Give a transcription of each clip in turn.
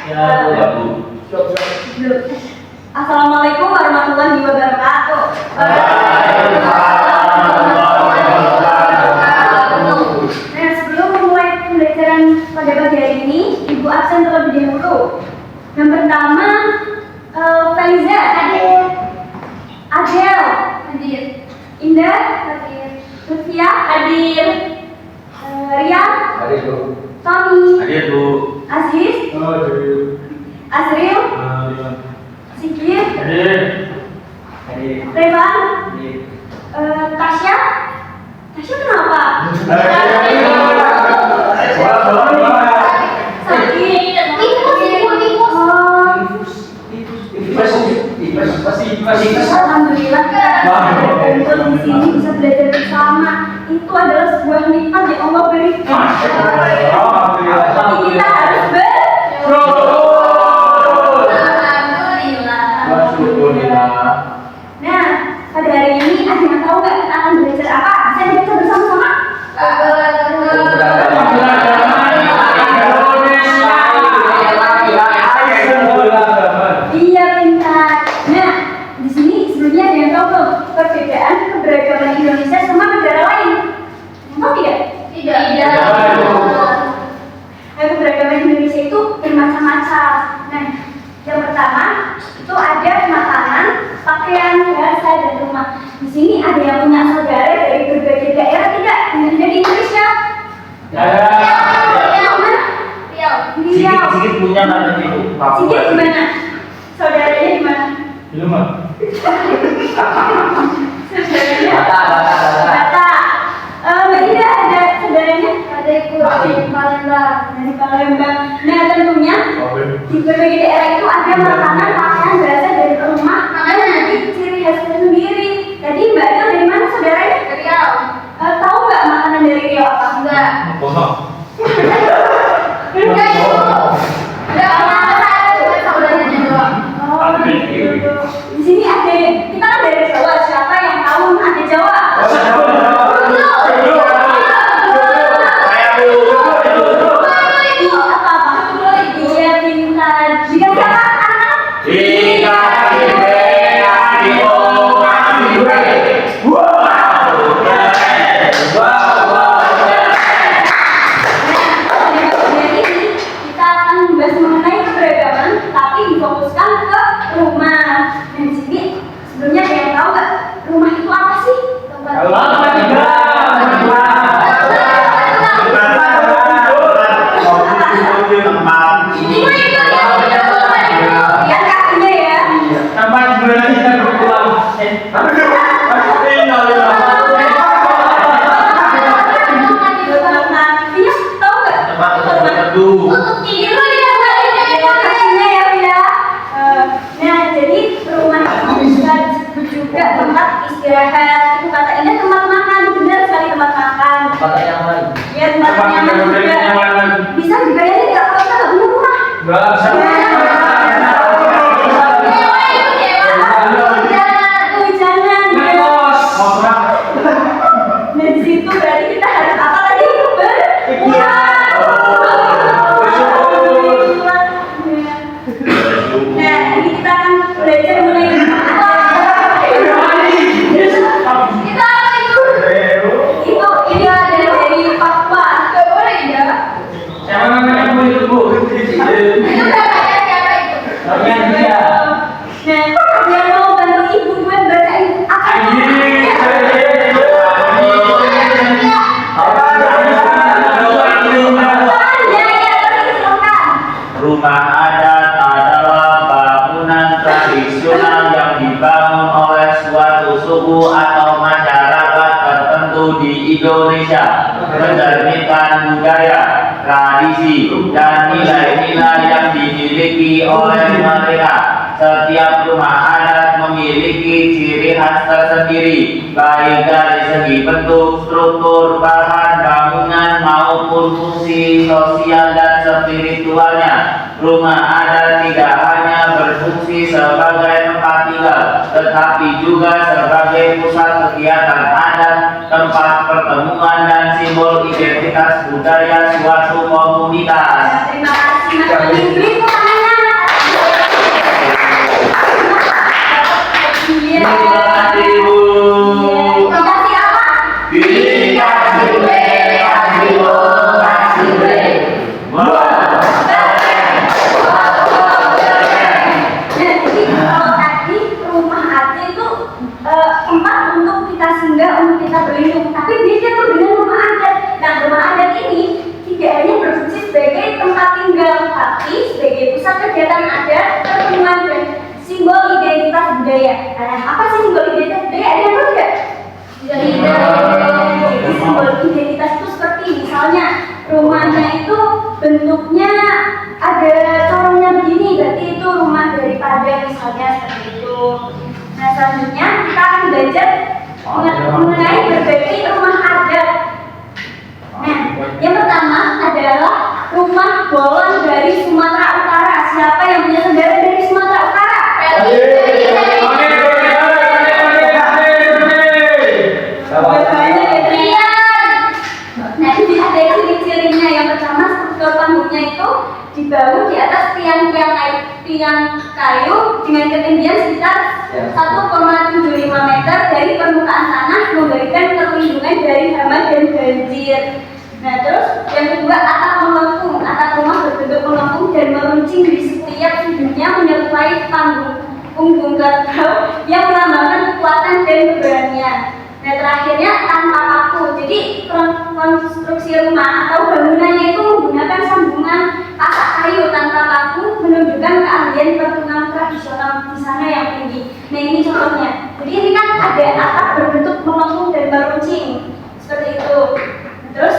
Ya, Bu. Assalamualaikum warahmatullahi wabarakatuh. Nah, sebelum memulai pembelajaran pada pagi hari ini, Ibu absen terlebih dahulu. Yang pertama, Feliza hadir, Adel hadir, Indah hadir, Lutfia hadir, Rian Hadir, Bu. Tommy Hadir, Bu. Aziz Azril Sigit Hadir. Hadir. Revan Hadir. Tasya kenapa? Alhamdulillah kumpul di sini bisa belajar bersama. Itu adalah sebuah nikmat yang Allah berikan. Tapi kita harus Alhamdulillah. Nah, pada hari ini ada yang tahu nggak kita akan belajar apa? Bisa baca bersama-sama? Iya, pintar. Nah, di sini sebelumnya ada yang tahu tuh perbedaan keberagaman Indonesia sama negara lain. Yang tahu tidak? Tidak. Nah, keberagaman Indonesia itu bermacam-macam. Nah, yang pertama itu ada makanan, pakaian, bahasa, dan rumah. Di sini ada yang punya saudara dari berbagai daerah tidak? Yang ada di Indonesia? Riau. Sikit punya mana itu? Sigit di mana? Saudaranya di mana? Di rumah. Saudaranya? Bata. Batak. Mbak Ida ada saudaranya? Ada Masih. dari Palembang. Dari Palembang. Nah, tentunya di berbagai daerah itu ada makanan, pakaian, bahasa, dan rumah. Makanya nanti ciri khasnya sendiri. Tadi Mbak Ida dari mana saudaranya? Dari Riau. Tahu nggak makanan dari Riau apa? Enggak. Kosong. Enggak itu. Enggak apa-apa, cuma saudaranya doang. Oh, gitu. Di sini ada, kita kan dari Jawa. Siapa yang tahu ada Jawa? Iya, pintar. Jika siapa anak? Kita akan membahas mengenai keberagaman, tapi difokuskan ke rumah. Dan di sini sebelumnya ada yang tahu nggak rumah itu apa sih? Lihat kakinya ya. Kakinya tahu nggak? Kakinya ya. Nah, jadi rumah itu bisa disebut juga tempat istirahat. Itu kata Indah tempat makan, benar sekali tempat makan. Ya, tempat nyaman juga. Bisa juga ya nih kalau kita nggak punya rumah. Kehujanan. Nah, di situ berarti kita harus apa tadi? Nah, ini kita akan belajar mengenai ini dari Papua. Nggak boleh ya? Nah, yang mau bantu ibu buat bacain apa? Rumah adat adalah bangunan tradisional yang dibangun oleh suatu suku atau masyarakat tertentu di Indonesia, mencerminkan budaya, tradisi, dan nilai-nilai yang dimiliki oleh mereka. Setiap rumah adat memiliki ciri khas tersendiri, baik dari segi bentuk, struktur, bahan bangunan maupun fungsi sosial dan spiritualnya. Rumah adat tidak hanya berfungsi sebagai tempat tinggal, tetapi juga sebagai pusat kegiatan adat, tempat pertemuan dan simbol identitas budaya suatu komunitas. Terima kasih Mas Indri. Nah, apa sih simbol identitas budaya? Ada yang tahu nggak? Jadi simbol identitas itu seperti misalnya rumahnya itu bentuknya ada corongnya begini, berarti itu rumah daripada misalnya seperti itu. Nah, selanjutnya kita akan belajar mengenai berbagai rumah adat. Nah, yang pertama adalah rumah bolon dari Sumatera Utara. Siapa yang punya saudara dari Sumatera Utara? Nah, ini ada ciri-cirinya. Yang pertama, struktur panggungnya itu dibangun di atas tiang kayu dengan ketinggian sekitar 1,75 meter dari permukaan tanah, memberikan perlindungan dari hama dan banjir. Nah, terus yang kedua, atap melengkung. Atap rumah berbentuk melengkung dan meruncing di setiap sudutnya menyerupai punggung kerbau yang melambangkan kekuatan dan keberanian. Nah, terakhirnya tanpa paku. Jadi konstruksi rumah atau bangunannya itu menggunakan sambungan pasak kayu tanpa paku, menunjukkan keahlian pertunjukan tradisional di sana yang tinggi. Nah, ini contohnya. Jadi ini kan ada atap berbentuk melengkung dan meruncing seperti itu. Terus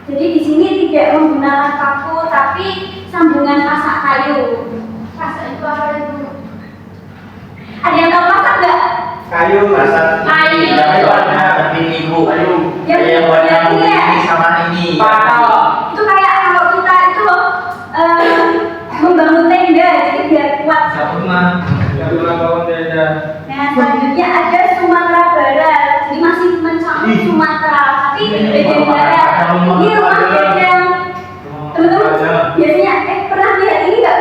jadi di sini tidak menggunakan paku tapi sambungan pasak kayu. Pasak itu apa itu? Ada yang tahu pasak nggak? Kayu, pasak. Kayu. Kayu ada tapi ibu. Kayu. Yang warna ini sama ini. Itu kayak kalau kita itu loh membangun tenda, jadi biar kuat. Bangun tenda. Nah, selanjutnya ada Sumatera Barat. Jadi masih mencakup Sumatera, tapi beda negara. Ini rumah beda. Teman-teman biasanya pernah lihat ini nggak?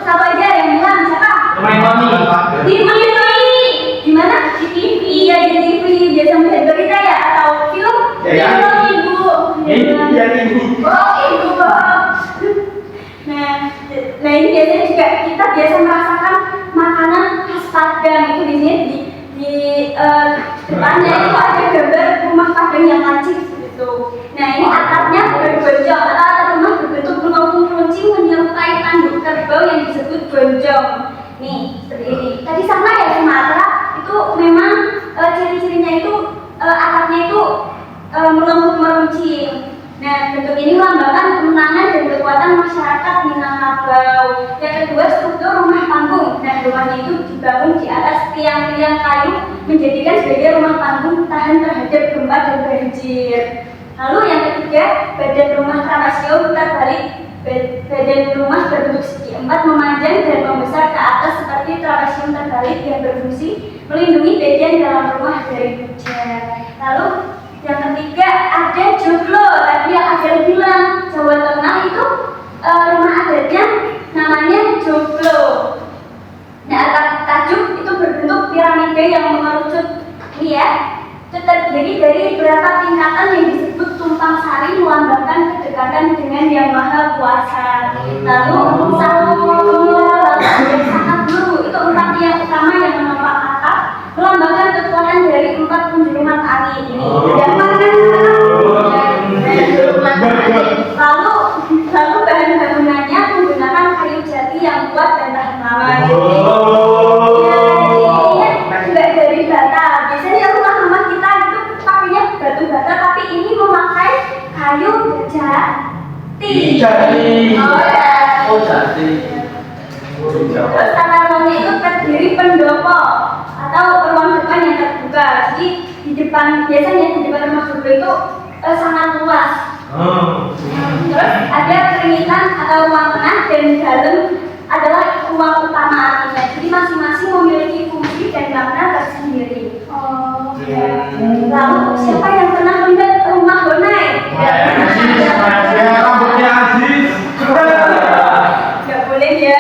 Satu aja yang bilang siapa? Di mana? Di TV. Iya, di TV. Biasa melihat berita ya atau film? Film ibu. Oh, ibu. Nah ini biasanya juga kita biasa merasakan makanan khas Padang. Itu di sini di depannya itu ada gambar rumah Padang yang lancip gitu. Nah, ini atapnya bergonjong atau atap rumah berbentuk melengkung runcing menyerupai tanduk kerbau yang disebut gonjong. Nih, seperti ini. Tadi sama ya Sumatera itu memang ciri-cirinya itu atapnya itu melengkung meruncing. Nah, bentuk ini melambangkan kemenangan dan kekuatan masyarakat Minangkabau. Yang kedua, struktur rumah panggung. Nah, rumahnya itu dibangun di atas tiang-tiang kayu, menjadikan sebagai rumah panggung tahan terhadap gempa dan banjir. Lalu yang ketiga, badan rumah trapasio putar balik. Badan rumah berbentuk segi empat, memanjang dan membesar ke atas seperti trapasium terbalik yang berfungsi melindungi bagian dalam rumah dari hujan. Lalu yang ketiga ada joglo. Tadi yang ada bilang Jawa Tengah itu rumah adatnya namanya joglo. Nah, atap tajuk itu berbentuk piramida yang mengerucut ini ya. Itu terdiri dari beberapa tingkatan yang disebut tumpang sari, melambangkan kedekatan dengan Yang Maha Kuasa. Lalu sangat guru itu empat tiang utama yang menopang atap, melambangkan kekuatan dari empat penjuru matahari ini. Lalu bahan bangunannya menggunakan kayu jati yang kuat dan tahan lama. Juga dari bata. Biasanya rumah-rumah kita itu pakainya batu bata, tapi ini memakai kayu jati. Jati. Terus tata ruangnya itu terdiri pendopo atau ruang depan yang terbuka. Jadi di depan biasanya di depan rumah joglo itu sangat luas. Terus ada keringitan atau ruang tengah dan dalam adalah ruang utama artinya. Jadi masing-masing memiliki fungsi dan makna tersendiri. Lalu siapa yang pernah melihat rumah Honai? Rambutnya Aziz. Gak boleh ya.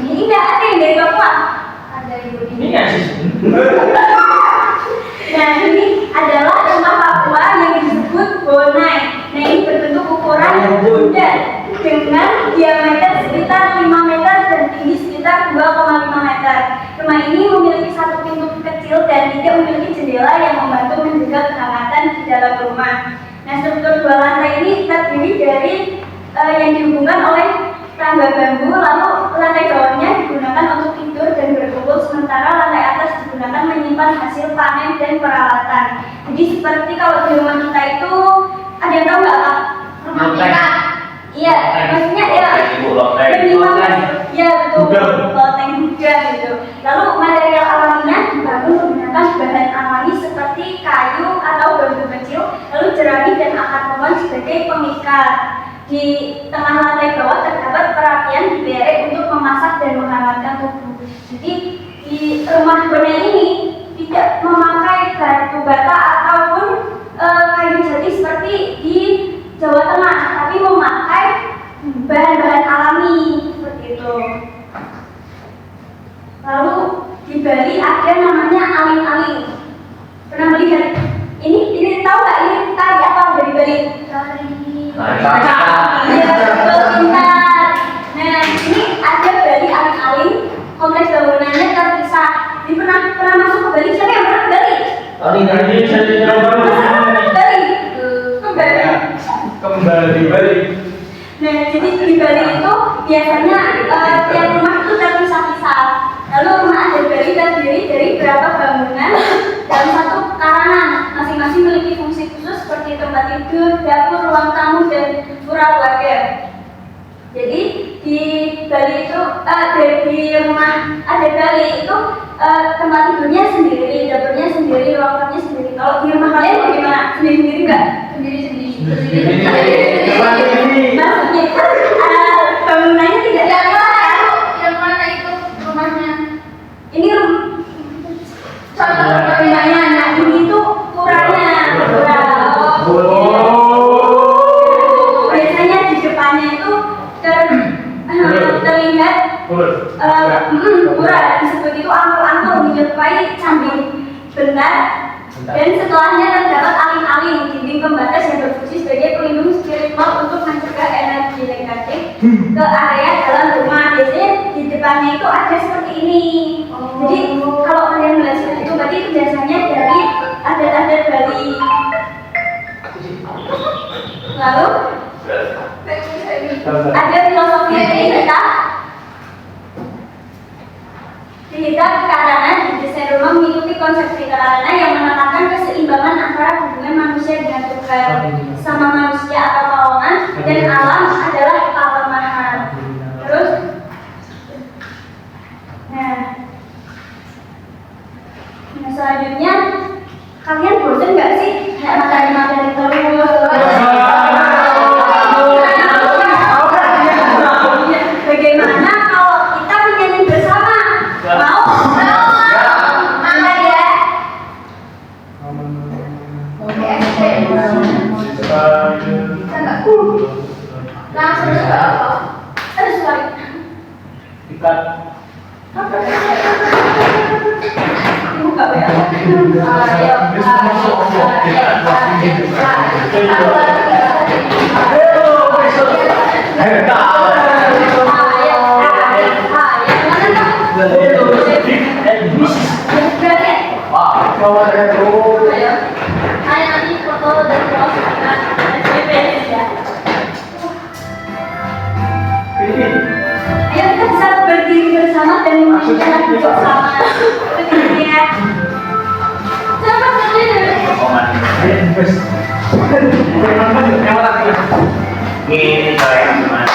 Ini nggak ada yang dari Papua. Ada ibu ini. Ini Aziz. Nah, ini adalah rumah Papua yang disebut Honai. Nah, ini berbentuk ukuran bunda dengan diameter sekitar 5 meter dan tinggi sekitar 2,5 meter. Rumah ini memiliki satu pintu kecil dan yang dihubungkan oleh tangga bambu, lalu lantai bawahnya digunakan untuk tidur dan berkumpul, sementara lantai atas digunakan menyimpan hasil panen dan peralatan. Jadi seperti kalau di rumah kita itu ada yang tahu nggak Pak? Rumah kita? Iya, maksudnya ya minimal, ya betul, loteng gudang gitu. Lalu material alaminya dibangun menggunakan bahan alami seperti kayu atau bambu kecil, lalu jerami dan akar pohon sebagai pengikat. Di tengah lantai bawah terdapat perapian diberek untuk memasak dan menghangatkan tubuh. Jadi di rumah Bona ini tidak memakai batu bata ataupun kayu jati seperti di Jawa Tengah, tapi memakai bahan-bahan alami seperti itu. Lalu di Bali ada namanya aling-aling. Pernah melihat? Ini tahu nggak ini tari apa dari Bali? Iya, betul, pintar. Nah, ini ada Bali aling-aling, kompleks bangunannya terpisah. Ini pernah masuk ke Bali? Siapa yang pernah ke Bali? Kembali Bali. Nah, jadi di Bali itu biasanya tiap rumah itu terpisah-pisah. Lalu rumah adat Bali terdiri dari beberapa bangunan dalam satu karangan. Masing-masing memiliki fungsi khusus seperti tempat tidur, dapur, ruang tamu, dan pura warga. Jadi di Bali itu di rumah adat Bali itu tempat tidurnya sendiri, dapurnya sendiri, ruang tamunya sendiri. Kalau di rumah kalian bagaimana? Sendiri-sendiri nggak? Sendiri-sendiri. Maksudnya bangunannya tidak ada. Yang mana itu rumahnya? Ini rumahnya, nah ini tuh puranya, biasanya di depannya itu terlihat pura, disebut itu angkor-angkor menyerupai candi bentar. Dan setelahnya terdapat aling-aling, dinding pembatas yang berfungsi sebagai pelindung spiritual untuk mencegah energi negatif ke area dalam rumah. Biasanya di depannya itu ada seperti ini. Jadi kalau kalian melihat seperti itu, berarti itu biasanya dari adat-adat Bali. Lalu ada filosofi kita. Kita karena desain rumah mengikuti konsep karena yang menetapkan keseimbangan antara hubungan manusia dengan Tuhan, sama manusia atau terowongan, dan alam adalah kelemahan. Terus, nah selanjutnya kalian bosan nggak sih kayak materi-materi terus? Bagaimana kalau kita menyanyi bersama? Mau? Ayo kita bisa berdiri bersama dan menyanyikan bersama. Begini ya. Coba kalian Ini kalau yang gimana?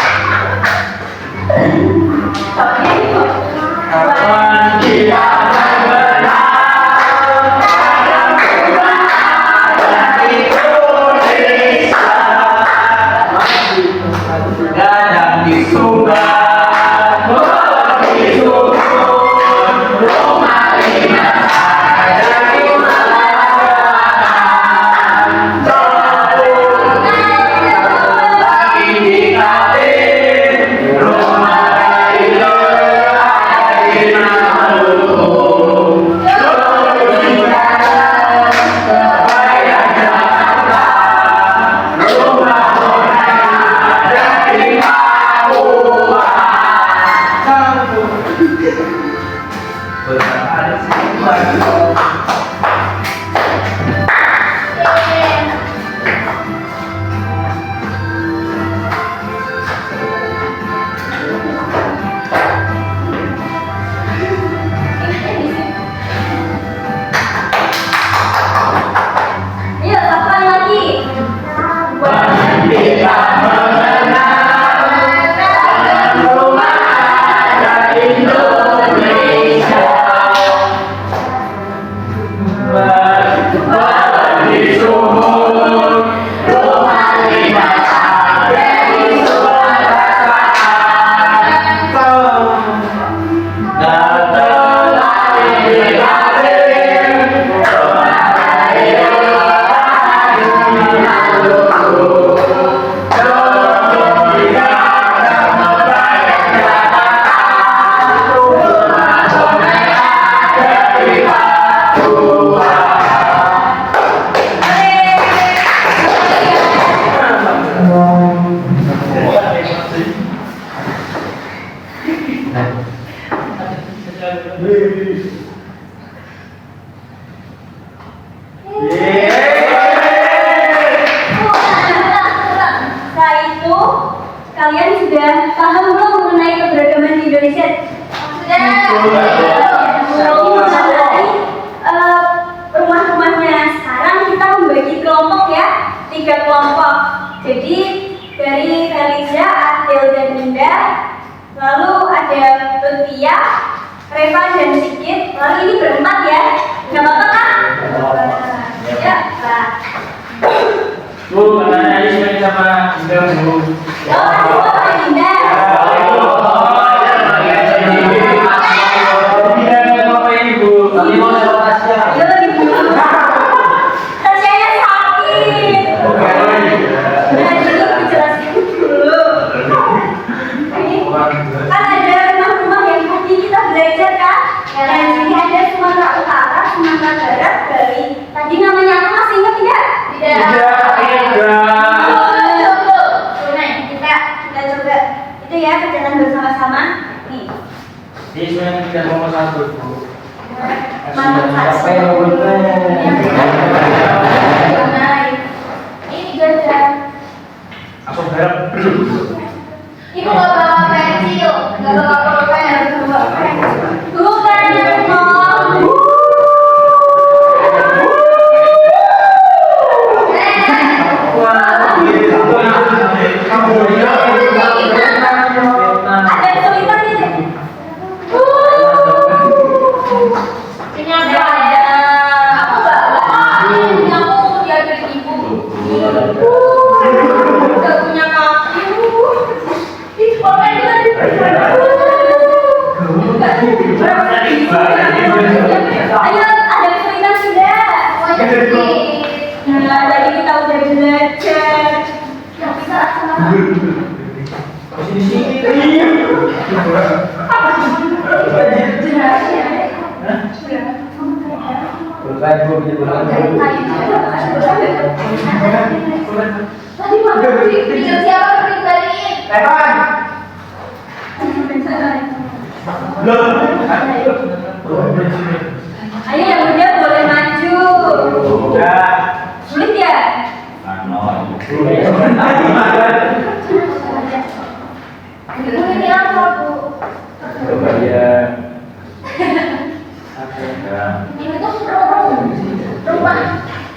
Kapan kita rumah Nah, jadi kita udah belajar. Nggak bisa sama. Di sini. Tadi mama pikir siapa pribadiin? Evan. Ayo yang udah boleh maju. Udah. Sulit ya? Ini apa, Bu? Ini tuh rumah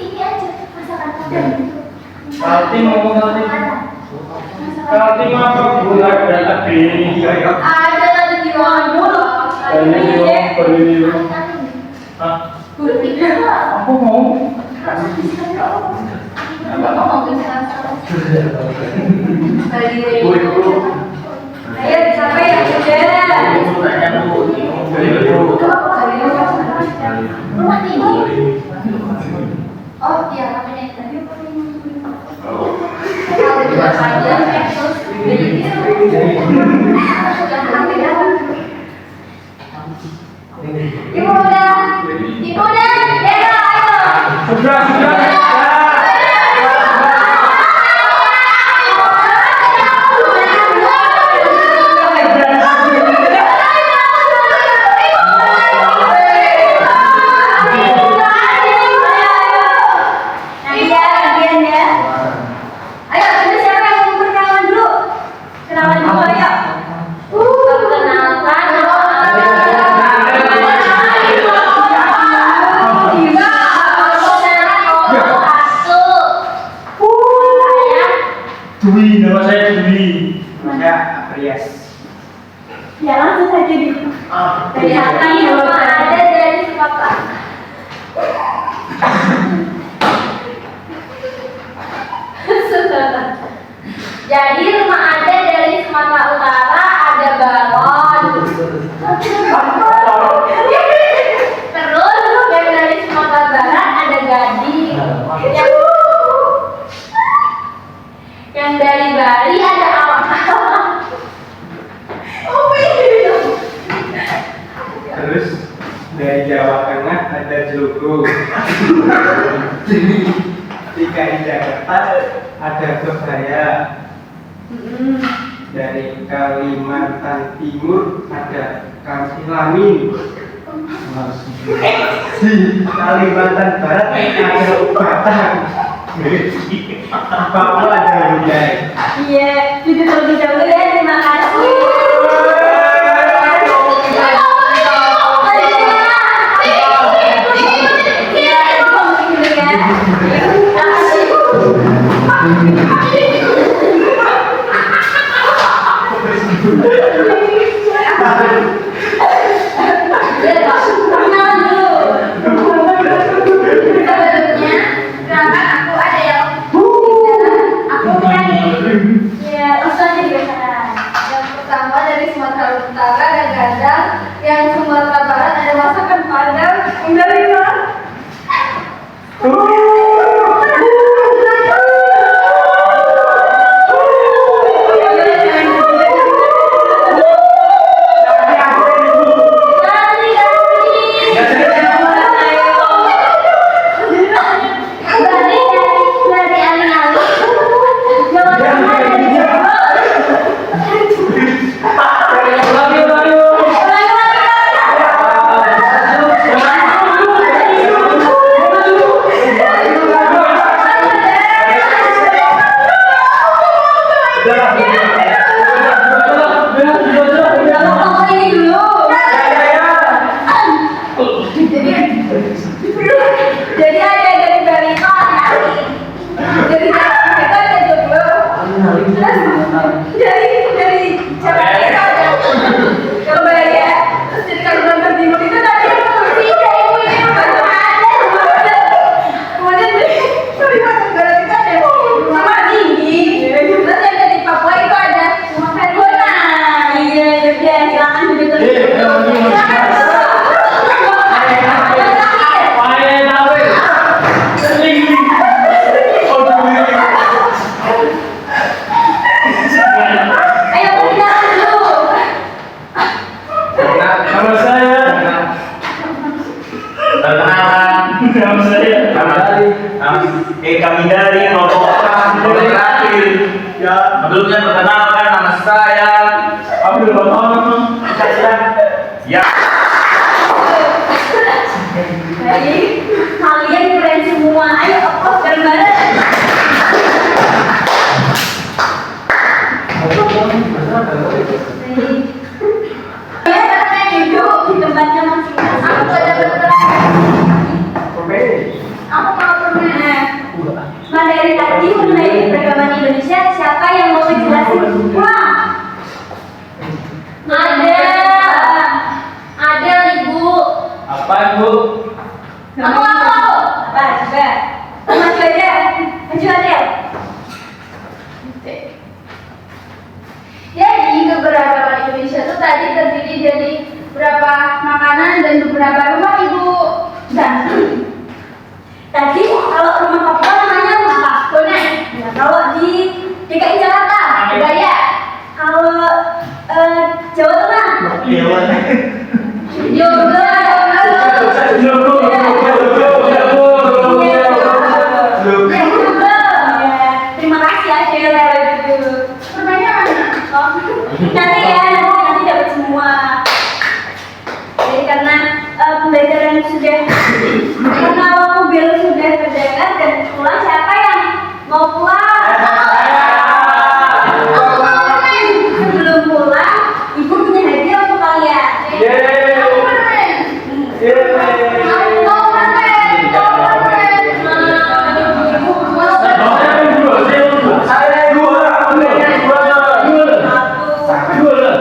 ini aja masakan kalian. Kalting ngomong kalting. Kalting apa bulan dan tadi? Ada tadi di ruangan dulu. Berdiri. Hah? Aku mau. Ayo siapa yang udah? Rumah tinggi. Oh iya, namanya itu. Kalau bisa saja, terus Ibu udah, Dera, ayo. Sudah. Ayo, kita siapa yang mau perkenalan dulu? Kenalan dulu, ayo. Dwi, nama saya Dwi. Saya Aprias. Ya langsung saja di. Ternyata rumah ada dari Bapak. Jadi rumah ada dari Sumatera Utara ada balon. Terus yang dari Sumatera Barat ada gading. Yang dari Bali ada awak-awak. Terus dari Jawa Tengah ada Joglo. DKI Jakarta ada Surabaya. Dari Kalimantan Timur ada Kasilamin. Di Kalimantan Barat ada Batang. Papua ada Binjai. Iya, jujur terlebih dahulu ya, terima kasih. Iya, itu mungkin dulu ya. Kenalan dulu. Sebelumnya, kenalkan aku ada yang aku berani. Iya, langsung aja dibacakan. Yang pertama dari Sumatera Utara ada gadang, yang Sumatera Barat ada masakan Padang, yang dari mana? Dari alih-alih. Jawa Tengah dari Jawa. Lagi. Kami dari kelompok Terakhir, ya. sebelumnya perkenalkan nama saya. Abdul Batam. Ya, Baik, kalian keren semua. Ayo applause bareng-bareng. Kalian duduk di tempatnya masing-masing. Aku ada beneran. Aku mau permen. Materi tadi mengenai peragaman Indonesia, siapa yang mau ngejelasin? Wah, Ada Ibu. Apa Ibu? Aku. apa coba? Maju aja, maju Adel. Jadi keberagaman Indonesia itu tadi terdiri dari beberapa makanan dan beberapa rumah Ibu. Dan tadi kalau rumah Papua namanya rumah apa? Bonek. Ya, kalau di DKI Jakarta, Budaya. kalau Jawa Tengah, Yoga. Ya, terima kasih Adel. Permennya mana? Nanti ya, nanti dapat semua. Jadi karena pembelajaran sudah, karena waktu bel sudah berjalan dan pulang, siapa yang mau pulang? Sebelum pulang, ibu punya hadiah untuk kalian. Aku permen. Aku mau permen. Mau permen.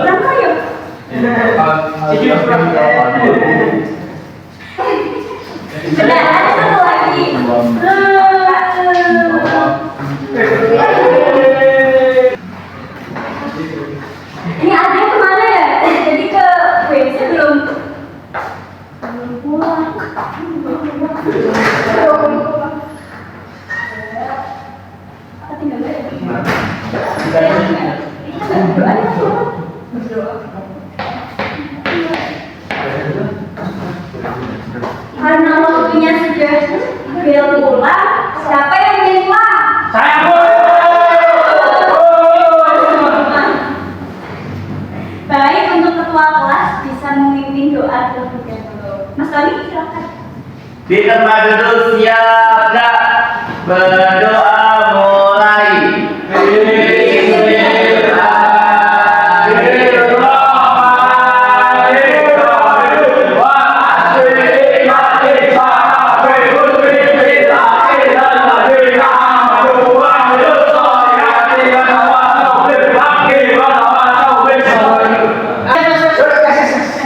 Berapa yuk? Sudah ada satu lagi. Ini adanya kemana ya? Jadi ke WC belum pulang. Apa tinggal ya? Karena waktunya sudah bel pulang, siapa yang ingin pulang? Saya Bu. Baik, untuk ketua kelas bisa memimpin doa terlebih dahulu. Mas Tony, silakan. di tempat duduk siap nggak? Berdoa mulai.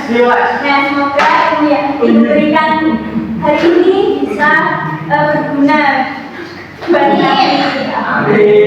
Nah, semoga yang diberikan hari ini bisa berguna bagi kami.